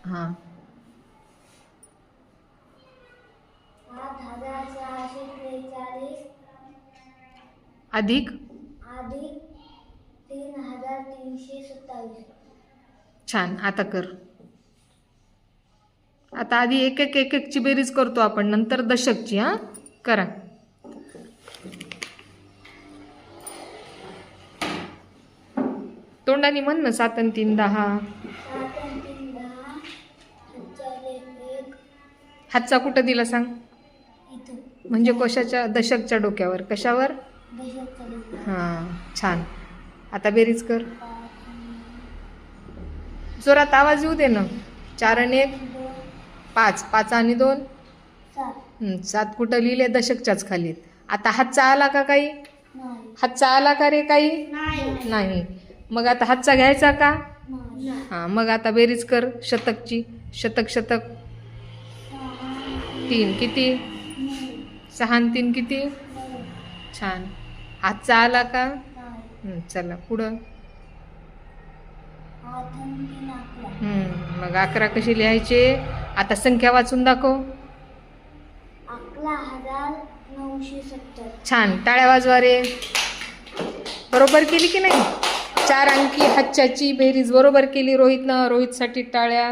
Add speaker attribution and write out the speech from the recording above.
Speaker 1: हां
Speaker 2: 8643
Speaker 1: अधिक
Speaker 2: अधिक 3327.
Speaker 1: छान. आता कर. आता आधी एक एक एक एकची बेरीज करतो आपण, नंतर दशकची. हां करा. तोंडाने म्हण ना. 7 आणि 3 10.
Speaker 2: 7 आणि 3 10. 1.
Speaker 1: हातचा कुठं दिला सांग.
Speaker 2: इथं
Speaker 1: म्हणजे कशाच्या? दशकच्या डोक्यावर. कशावर?
Speaker 2: दशक.
Speaker 1: हां छान. आता बेरीज कर. जोरात आवाज येऊ दे ना. 4 आणि 1 5. 5 आणि 2
Speaker 2: 7.
Speaker 1: 7 कुठं लिहिले? दशकच्याच खाली. आता हातचा आला का काही?
Speaker 2: नाही.
Speaker 1: हातचा आला का रे काही? नाही. मग आता हातचा घ्यायचा का? हां मग आता बेरीज कर शतकची. शतक शतक 3 किती? 6 आणि 3 किती? छान. हातचा आला का? चला पुढं.
Speaker 2: 8 आणि 3 11.
Speaker 1: मग 11 कशी लिहायचे? आता संख्या वाचून दाखव.
Speaker 2: 11,970.
Speaker 1: छान. टाळ्या वाजवा रे. बरोबर केली की नाही? 4 अंकी हातच्याची बेरीज बरोबर केली रोहितनं. रोहितसाठी टाळ्या.